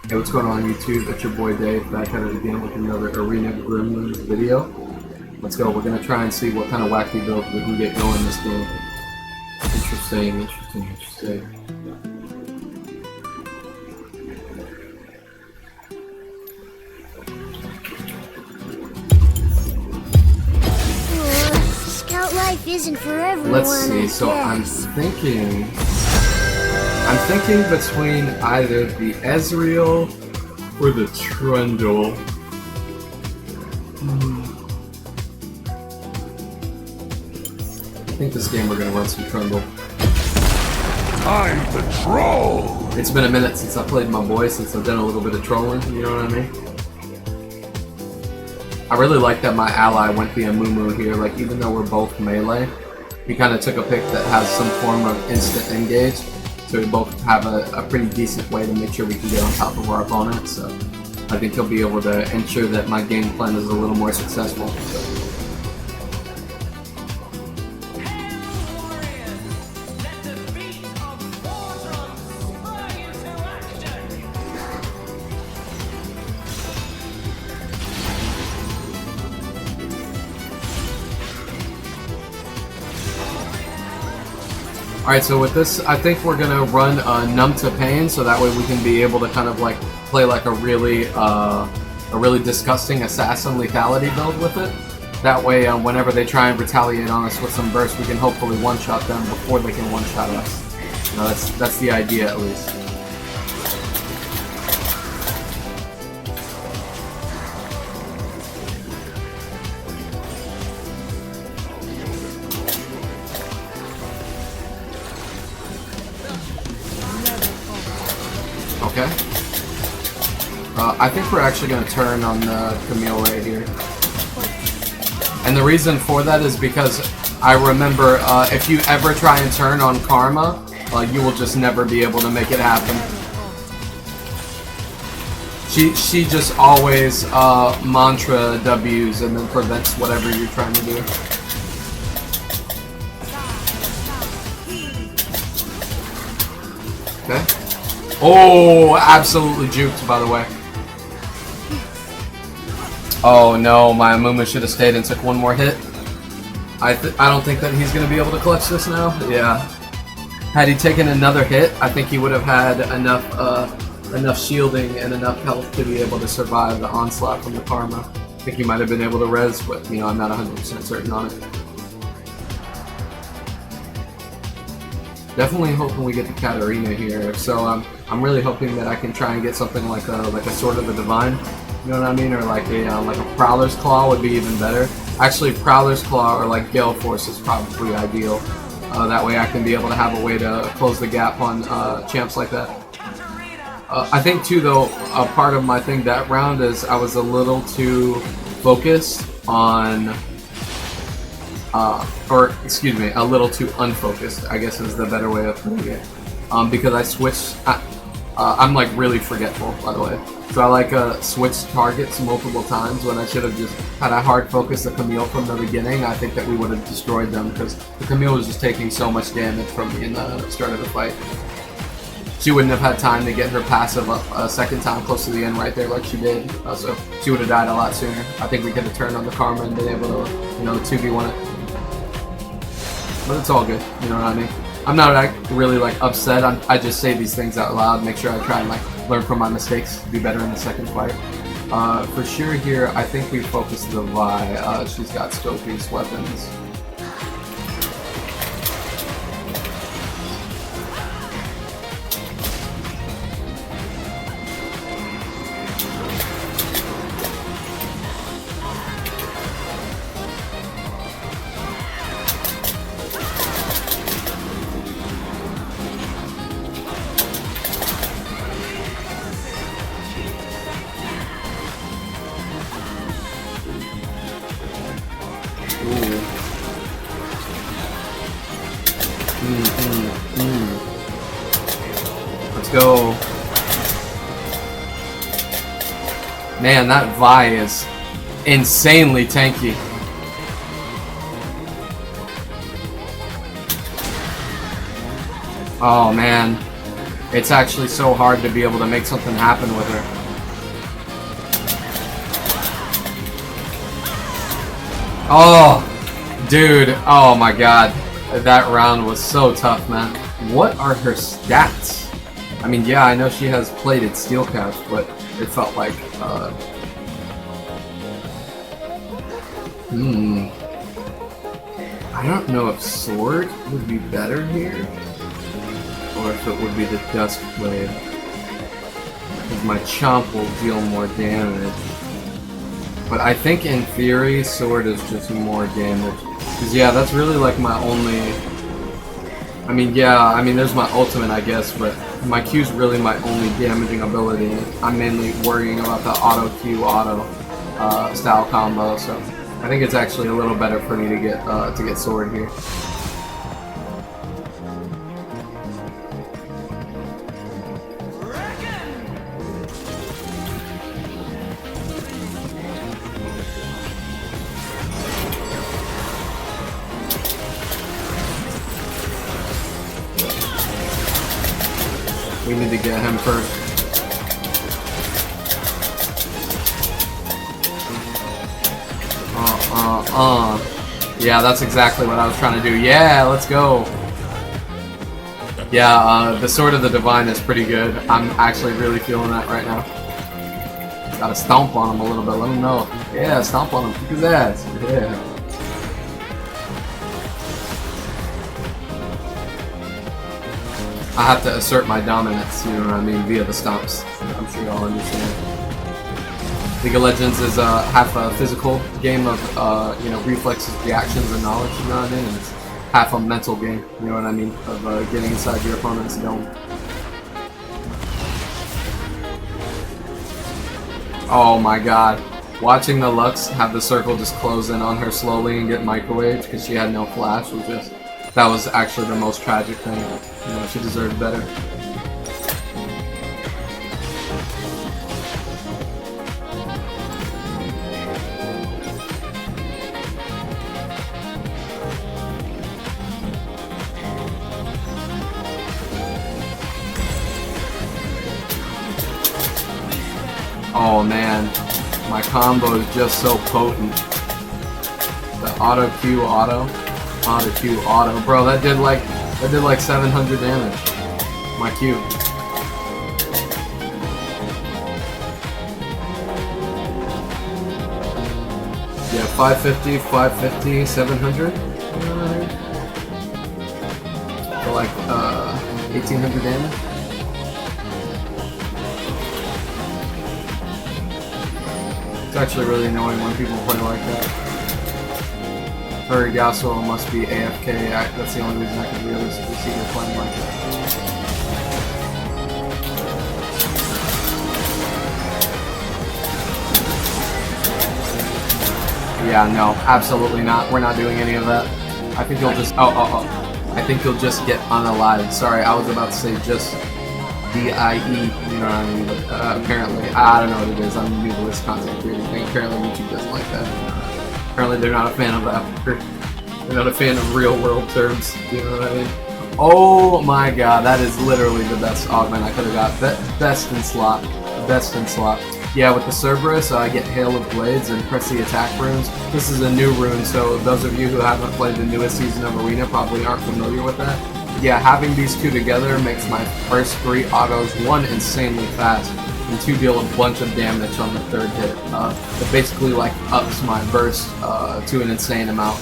Hey, what's going on YouTube? It's your boy Dave, back at it again with another Arena Gremlin video. Let's go. We're gonna try and see what kind of wacky build we can get going this game. Interesting. Scout life isn't for everyone. Let's see. So I'm thinking between either the Ezreal or the Trundle. I think this game we're gonna run some Trundle. I'm the troll! It's been a minute since I played my boy, since I've done a little bit of trolling, you know what I mean? I really like that my ally went via Mumu here, like even though we're both melee, he kind of took a pick that has some form of instant engage, so we both have a pretty decent way to make sure we can get on top of our opponent, so I think he'll be able to ensure that my game plan is a little more successful. So. Alright, so with this, I think we're gonna run Numb to Pain, so that way we can be able to kind of like play like a really disgusting assassin lethality build with it. That way, whenever they try and retaliate on us with some burst, we can hopefully one-shot them before they can one-shot us. You know, that's the idea, at least. Okay. I think we're actually going to turn on the Camille right here. And the reason for that is because I remember if you ever try and turn on Karma, you will just never be able to make it happen. She just always mantra W's and then prevents whatever you're trying to do. Okay. Oh, absolutely juked, by the way. Oh no, my Amumu should have stayed and took one more hit. I don't think that he's going to be able to clutch this now. Yeah. Had he taken another hit, I think he would have had enough shielding and enough health to be able to survive the onslaught from the Karma. I think he might have been able to res, but you know, I'm not 100% certain on it. Definitely hoping we get the Katarina here. So I'm really hoping that I can try and get something like a sort of a divine, you know what I mean, or like a Prowler's Claw would be even better. Actually, Prowler's Claw or like Gale Force is probably ideal. That way I can be able to have a way to close the gap on champs like that. I think too though, a part of my thing that round is I was a little too focused on. Or excuse me, a little too unfocused, I guess is the better way of putting it. Because I switched, I'm like really forgetful, by the way. So I like switched targets multiple times when I should have just had a hard focus the Camille from the beginning. I think that we would have destroyed them because the Camille was just taking so much damage from me in the start of the fight. She wouldn't have had time to get her passive up a second time close to the end right there like she did. So she would have died a lot sooner. I think we could have turned on the Karma and been able to, you know, 2v1 it. But it's all good, you know what I mean? I'm not really like upset, I just say these things out loud, make sure I try and like learn from my mistakes, do better in the second fight. For sure here, I think we focus the Vi. She's got Scopies weapons. Let's go. Man, that Vi is insanely tanky. Oh man. It's actually so hard to be able to make something happen with her. Oh, dude. Oh my god. That round was so tough, man. What are her stats? I mean, yeah, I know she has plated steel caps, but it felt like, I don't know if sword would be better here, or if it would be the dusk blade. Because my chomp will deal more damage. But I think in theory, sword is just more damage. Because yeah, that's really like my only... I mean, yeah, I mean there's my ultimate, I guess, but my Q is really my only damaging ability. I'm mainly worrying about the auto Q, auto style combo, so I think it's actually a little better for me to get sword here. We need to get him first. Yeah, that's exactly what I was trying to do. Yeah, let's go. Yeah, the Sword of the Divine is pretty good. I'm actually really feeling that right now. Gotta stomp on him a little bit, let him know. Yeah, stomp on him, kick his ass. Yeah. I have to assert my dominance, you know what I mean, via the stomps. I'm sure y'all understand. League of Legends is half a physical game of, you know, reflexes, reactions, and knowledge, you know what I mean? And it's half a mental game, you know what I mean, of getting inside your opponent's dome. Oh my god. Watching the Lux have the circle just close in on her slowly and get microwaved because she had no flash was just... That was actually the most tragic thing. You know, she deserved better. Oh man, my combo is just so potent. The auto Q auto Q auto, bro. That did like 700 damage. My Q. Yeah, 550, 550, 700. For like 1800 damage. It's actually really annoying when people play like that. Her Yasuo must be AFK. That's the only reason I can realistically see her playing like that. Yeah, no, absolutely not. We're not doing any of that. I think you'll just... I think you'll just get unalived. Sorry, I was about to say just D-I-E, you know what I mean? But apparently, I don't know what it is. I'm new to this content creating thing. Apparently YouTube doesn't like that. Apparently they're not a fan of that. They're not a fan of real world terms, you know what I mean? Oh my god, that is literally the best augment I could have got. Best in slot. Best in slot. Yeah, with the Cerberus, I get Hail of Blades and press the attack runes. This is a new rune, so those of you who haven't played the newest season of Arena probably aren't familiar with that. Yeah, having these two together makes my first 3 autos, 1 insanely fast, and 2 deal a bunch of damage on the 3rd hit. It basically like ups my burst to an insane amount.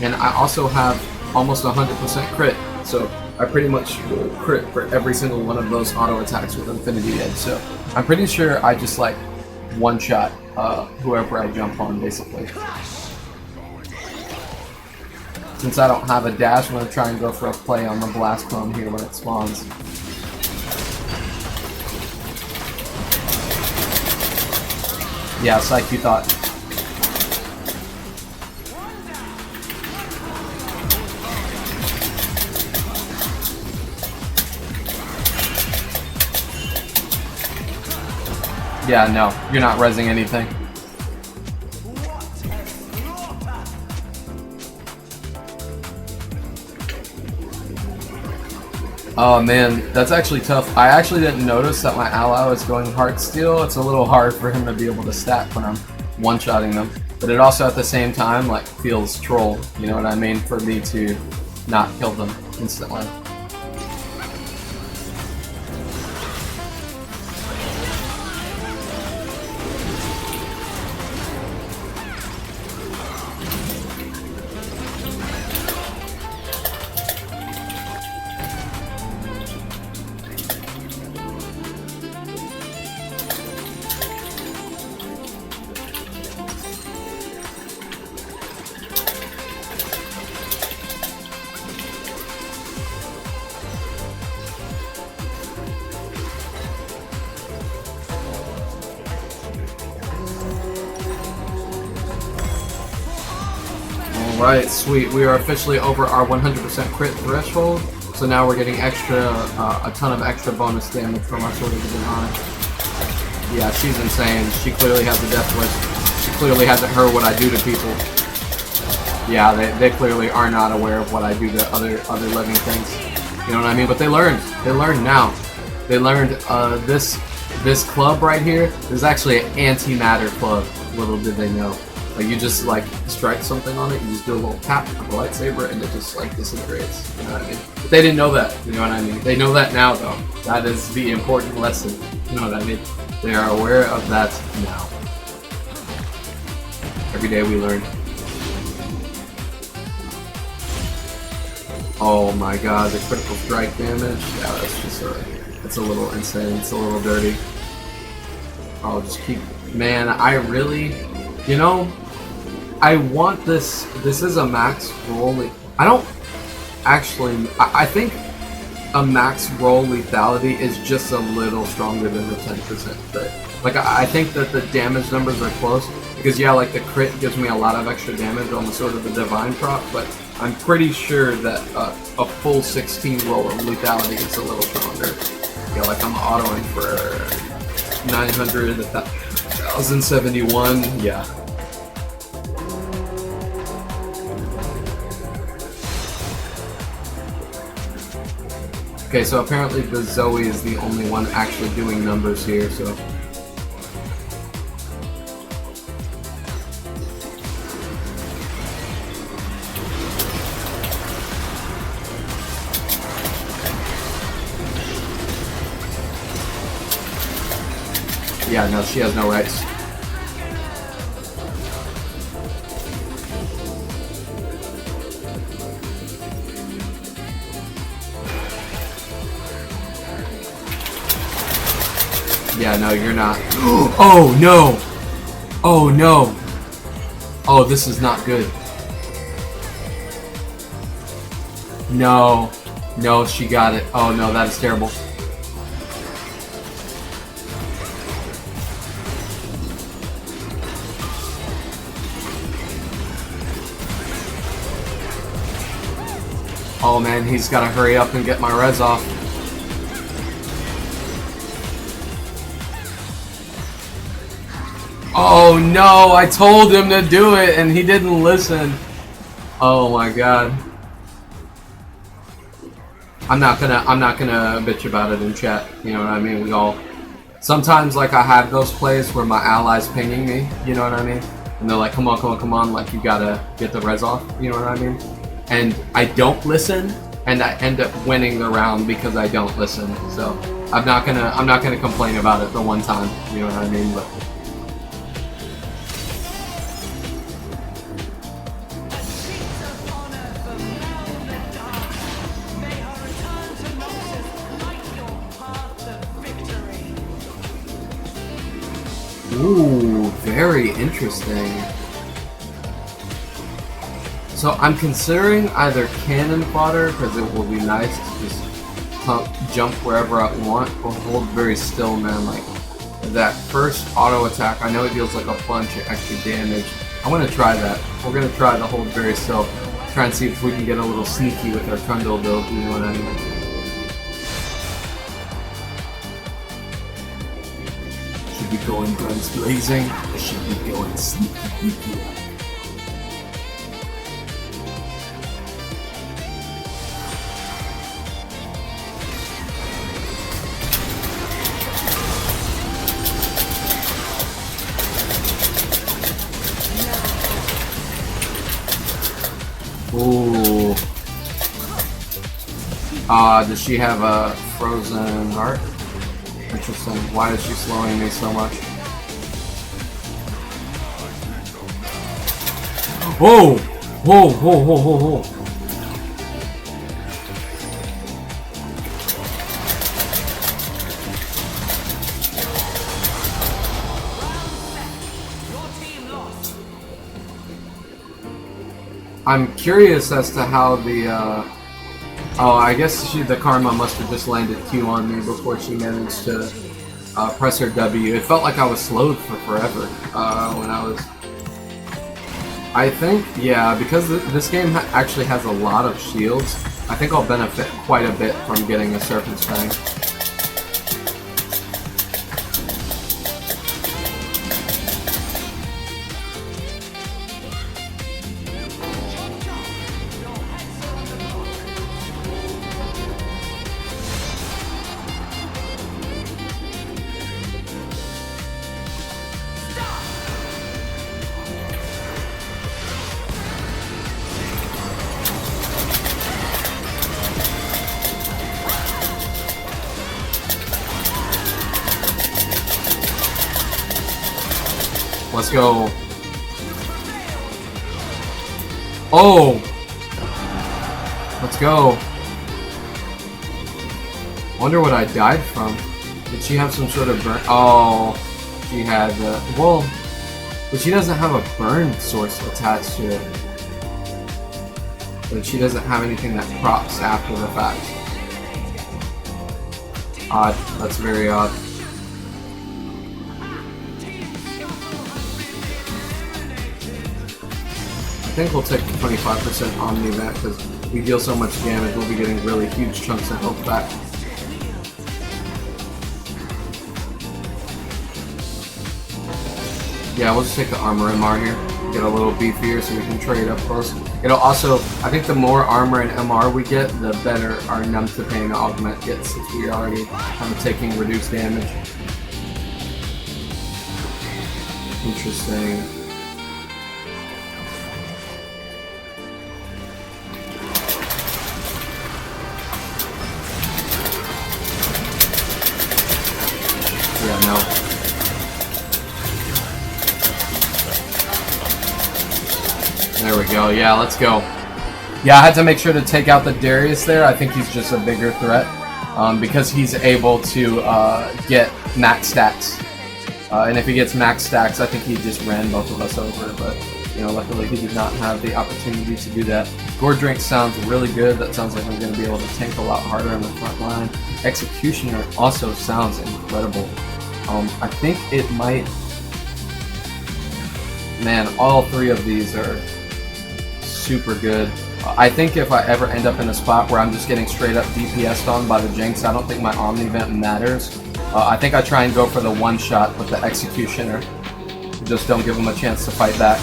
And I also have almost 100% crit, so I pretty much crit for every single one of those auto attacks with Infinity Edge. So I'm pretty sure I just like one-shot whoever I jump on, basically. Since I don't have a dash, I'm going to try and go for a play on the Blast Clone here when it spawns. Yeah, psych, you thought. Yeah, no, you're not rezzing anything. Oh man, that's actually tough. I actually didn't notice that my ally was going Heartsteel. It's a little hard for him to be able to stack when I'm one-shotting them. But it also at the same time like feels troll, you know what I mean, for me to not kill them instantly. Alright, sweet. We are officially over our 100% crit threshold, so now we're getting a ton of extra bonus damage from our Sword of the Divine. Yeah, she's insane. She clearly has a death wish. She clearly hasn't heard what I do to people. Yeah, they clearly are not aware of what I do to other living things. You know what I mean? But they learned. They learned now. They learned this club right here is actually an antimatter club. Little did they know. Like, you just, like, strike something on it, you just do a little tap with a lightsaber, and it just, like, disintegrates. You know what I mean? But they didn't know that, you know what I mean? They know that now, though. That is the important lesson. You know what I mean? They are aware of that now. Every day we learn. Oh my god, the critical strike damage. Yeah, that's just it's a little insane. It's a little dirty. I'll just keep... Man, I really... You know... I want this. This is a max roll. I don't actually. I think a max roll lethality is just a little stronger than the 10% crit. Like I think that the damage numbers are close because yeah, like the crit gives me a lot of extra damage on the Sword of the Divine prop, but I'm pretty sure that a full 16 roll of lethality is a little stronger. Yeah, like I'm autoing for 900, 1071. Yeah. Okay, so apparently the Zoe is the only one actually doing numbers here, so... Yeah, no, she has no rights. Yeah, no, you're not. Oh, no! Oh, no! Oh, this is not good. No. No, she got it. Oh, no, that is terrible. Oh, man, he's got to hurry up and get my res off. Oh no, I told him to do it and he didn't listen. Oh my god. I'm not gonna bitch about it in chat, you know what I mean? We all sometimes like I have those plays where my allies pinging me, you know what I mean? And they're like, come on, come on, come on, like you gotta get the res off, you know what I mean? And I don't listen and I end up winning the round because I don't listen. So I'm not gonna complain about it the one time, you know what I mean? But ooh, very interesting. So I'm considering either cannon fodder, because it will be nice to just jump wherever I want, or hold very still, man. Like that first auto attack, I know it deals like a bunch of extra damage. I'm gonna try that. We're gonna try the hold very still. Try and see if we can get a little sneaky with our Trundle build, you know what I mean? Should be going guns blazing, or should be going sneaky. Does she have a frozen heart? Interesting. Why is she slowing me so much? Whoa! Whoa, whoa, whoa, whoa, whoa. I'm curious as to how the, oh, I guess the karma must have just landed Q on me before she managed to press her W. It felt like I was slowed for forever when I was... I think, yeah, because this game actually has a lot of shields, I think I'll benefit quite a bit from getting a Serpent's Fang. Let's go. Oh! Let's go. Wonder what I died from. Did she have some sort of burn? Oh, she had the... Well, but she doesn't have a burn source attached to it. But she doesn't have anything that procs after the fact. Odd. That's very odd. I think we'll take the 25% Omni back because we deal so much damage, we'll be getting really huge chunks of health back. Yeah, we'll just take the armor MR here, get a little beefier so we can trade up close. It'll also, I think the more armor and MR we get, the better our numb to pain augment gets since we are already kind of taking reduced damage. Interesting. Yeah, no. There we go. Yeah, let's go. Yeah, I had to make sure to take out the Darius there. I think he's just a bigger threat because he's able to get max stacks. And if he gets max stacks, I think he just ran both of us over. But, you know, luckily he did not have the opportunity to do that. Gore Drink sounds really good. That sounds like I'm going to be able to tank a lot harder in the front line. Executioner also sounds incredible. I think it might... Man, all three of these are super good. I think if I ever end up in a spot where I'm just getting straight up DPS'd on by the Jinx, I don't think my Omni Vent matters. I think I try and go for the one shot with the Executioner. Just don't give him a chance to fight back.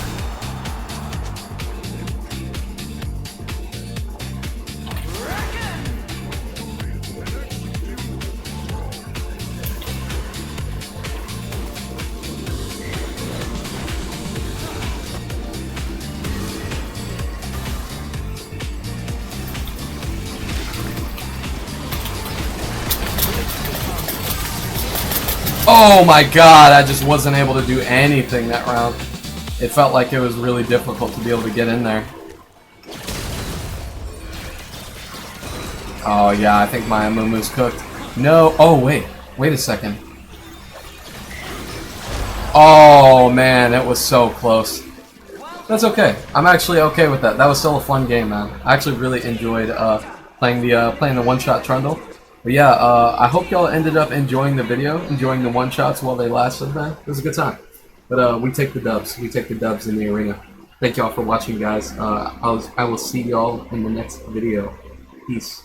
Oh my god, I just wasn't able to do anything that round. It felt like it was really difficult to be able to get in there. Oh yeah, I think my Amumu's cooked. No, oh wait a second. Oh man, it was so close. That's okay. I'm actually okay with that. That was still a fun game, man. I actually really enjoyed playing the one-shot Trundle. But yeah, I hope y'all ended up enjoying the video, enjoying the one-shots while they lasted, man. It was a good time. But we take the dubs. We take the dubs in the arena. Thank y'all for watching, guys. I will see y'all in the next video. Peace.